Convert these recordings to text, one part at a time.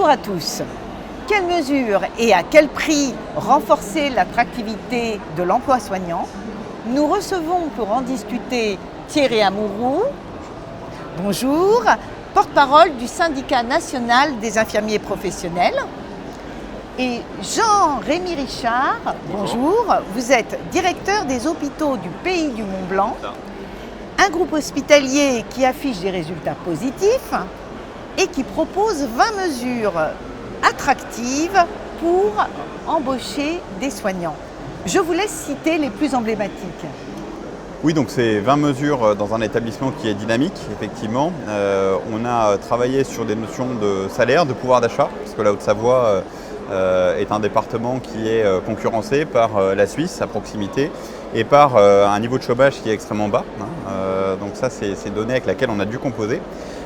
Bonjour à tous. Quelles mesures et à quel prix renforcer l'attractivité de l'emploi soignant? Nous recevons pour en discuter Thierry Amouroux, bonjour, porte-parole du syndicat national des infirmiers professionnels, et Jean-Rémy Richard, bonjour, vous êtes directeur des hôpitaux du Pays du Mont-Blanc, un groupe hospitalier qui affiche des résultats positifs et qui propose 20 mesures attractives pour embaucher des soignants. Je vous laisse citer les plus emblématiques. Oui, donc c'est 20 mesures dans un établissement qui est dynamique, effectivement. On a travaillé sur des notions de salaire, de pouvoir d'achat, parce que la Haute-Savoie est un département qui est concurrencé par la Suisse à proximité et par un niveau de chômage qui est extrêmement bas. Donc ça, c'est une donnée avec laquelle on a dû composer.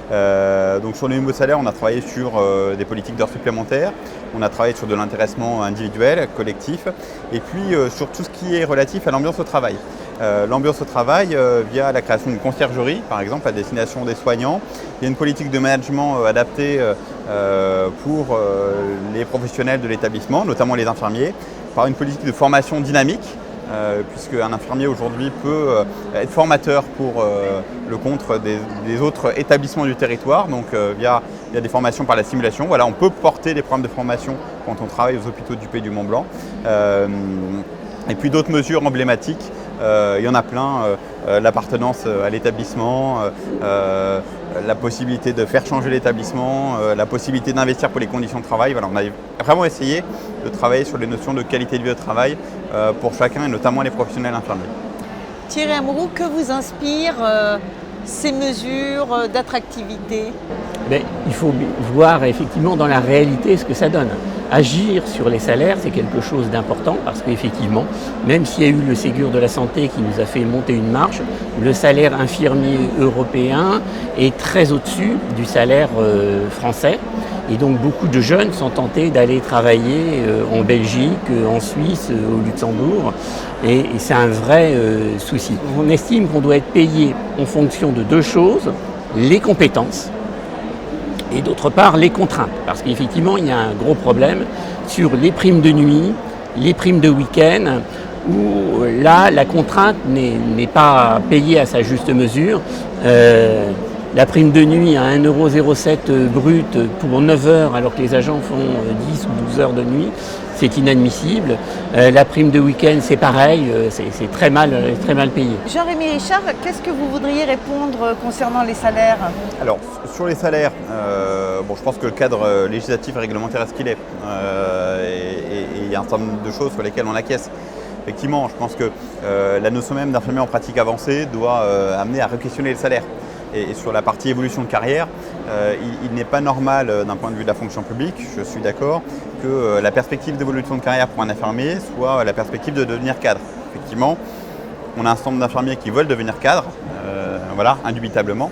Donc sur le niveau de salaire, on a travaillé sur des politiques d'heures supplémentaires, on a travaillé sur de l'intéressement individuel, collectif, et puis sur tout ce qui est relatif à l'ambiance au travail. L'ambiance au travail via la création d'une conciergerie, par exemple, à destination des soignants. Il y a une politique de management adaptée pour les professionnels de l'établissement, notamment les infirmiers, par une politique de formation dynamique, puisqu'un infirmier aujourd'hui peut être formateur pour le compte des autres établissements du territoire, donc via des formations par la simulation. Voilà, on peut porter des programmes de formation quand on travaille aux hôpitaux du Pays du Mont-Blanc. Et puis d'autres mesures emblématiques, il y en a plein, l'appartenance à l'établissement, la possibilité de faire changer l'établissement, la possibilité d'investir pour les conditions de travail. Voilà, on a vraiment essayé de travailler sur les notions de qualité de vie au travail pour chacun et notamment les professionnels infirmiers. Thierry Amouroux, que vous inspirent ces mesures d'attractivité? Il faut voir effectivement dans la réalité ce que ça donne. Agir sur les salaires, c'est quelque chose d'important parce qu'effectivement, même s'il y a eu le Ségur de la santé qui nous a fait monter une marche, le salaire infirmier européen est très au-dessus du salaire français. Et donc beaucoup de jeunes sont tentés d'aller travailler en Belgique, en Suisse, au Luxembourg. Et c'est un vrai souci. On estime qu'on doit être payé en fonction de deux choses, les compétences et d'autre part les contraintes. Parce qu'effectivement, il y a un gros problème sur les primes de nuit, les primes de week-end, où là, la contrainte n'est pas payée à sa juste mesure. La prime de nuit à 1,07 € brut pour 9 heures alors que les agents font 10 ou 12 heures de nuit, c'est inadmissible. La prime de week-end, c'est pareil, c'est très mal payé. Jean-Rémy Richard, qu'est-ce que vous voudriez répondre concernant les salaires? Alors, sur les salaires, je pense que le cadre législatif et réglementaire est ce qu'il est. Et il y a un certain nombre de choses sur lesquelles on acquiesce. Effectivement, je pense que la notion même d'infirmier en pratique avancée doit amener à re-questionner le salaire. Et sur la partie évolution de carrière, il n'est pas normal d'un point de vue de la fonction publique, je suis d'accord, que la perspective d'évolution de carrière pour un infirmier soit la perspective de devenir cadre. Effectivement, on a un certain nombre d'infirmiers qui veulent devenir cadre, indubitablement,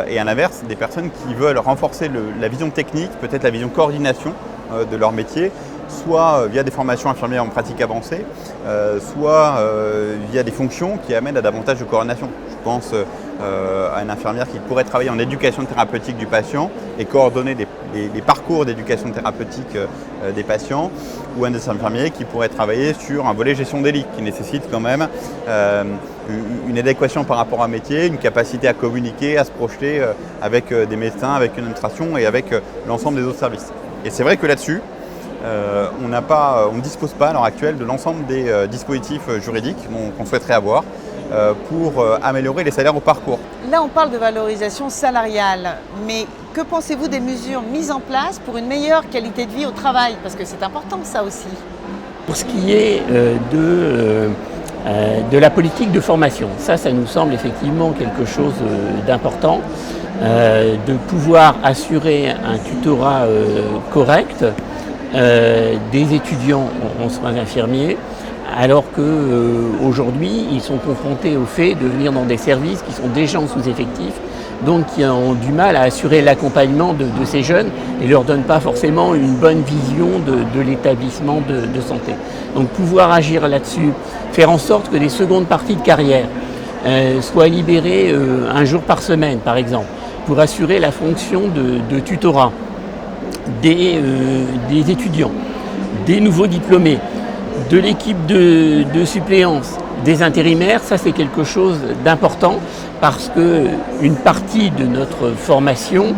et à l'inverse, des personnes qui veulent renforcer la vision technique, peut-être la vision coordination de leur métier, soit via des formations infirmières en pratique avancée, soit via des fonctions qui amènent à davantage de coordination. Je pense à une infirmière qui pourrait travailler en éducation thérapeutique du patient et coordonner les parcours d'éducation thérapeutique des patients, ou un des infirmiers qui pourrait travailler sur un volet gestion des lits qui nécessite quand même une adéquation par rapport à un métier, une capacité à communiquer, à se projeter avec des médecins, avec une administration et avec l'ensemble des autres services. Et c'est vrai que là-dessus, on ne dispose pas à l'heure actuelle de l'ensemble des dispositifs juridiques qu'on souhaiterait avoir pour améliorer les salaires au parcours. Là, on parle de valorisation salariale, mais que pensez-vous des mesures mises en place pour une meilleure qualité de vie au travail? Parce que c'est important ça aussi. Pour ce qui est de la politique de formation, ça nous semble effectivement quelque chose d'important, de pouvoir assurer un tutorat correct des étudiants en soins infirmiers, alors qu'aujourd'hui, ils sont confrontés au fait de venir dans des services qui sont déjà en sous-effectif, donc qui ont du mal à assurer l'accompagnement de ces jeunes et ne leur donnent pas forcément une bonne vision de l'établissement de santé. Donc pouvoir agir là-dessus, faire en sorte que les secondes parties de carrière soient libérées un jour par semaine, par exemple, pour assurer la fonction de tutorat. des étudiants, des nouveaux diplômés, de l'équipe de suppléance, des intérimaires. Ça, c'est quelque chose d'important parce qu'une partie de notre formation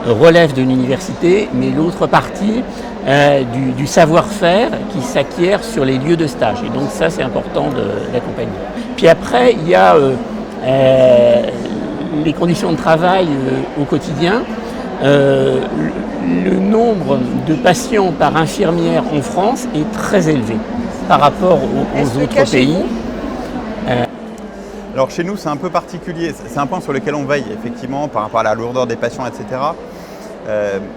relève de l'université, mais l'autre partie du savoir-faire qui s'acquiert sur les lieux de stage. Et donc ça, c'est important d'accompagner. Puis après, il y a les conditions de travail au quotidien. Le nombre de patients par infirmière en France est très élevé par rapport aux autres pays. Alors chez nous, c'est un peu particulier. C'est un point sur lequel on veille, effectivement, par rapport à la lourdeur des patients, etc.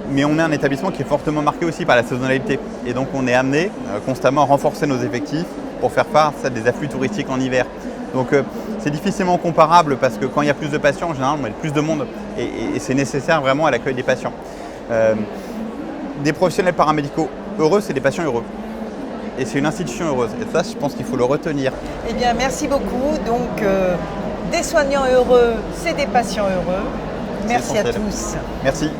Mais on est un établissement qui est fortement marqué aussi par la saisonnalité. Et donc on est amené constamment à renforcer nos effectifs pour faire face à des afflux touristiques en hiver. Donc c'est difficilement comparable parce que quand il y a plus de patients, en général, on met plus de monde et c'est nécessaire vraiment à l'accueil des patients. Des professionnels paramédicaux heureux, c'est des patients heureux. Et c'est une institution heureuse. Et ça, je pense qu'il faut le retenir. Eh bien, merci beaucoup. Donc, des soignants heureux, c'est des patients heureux. Merci à tous. Merci.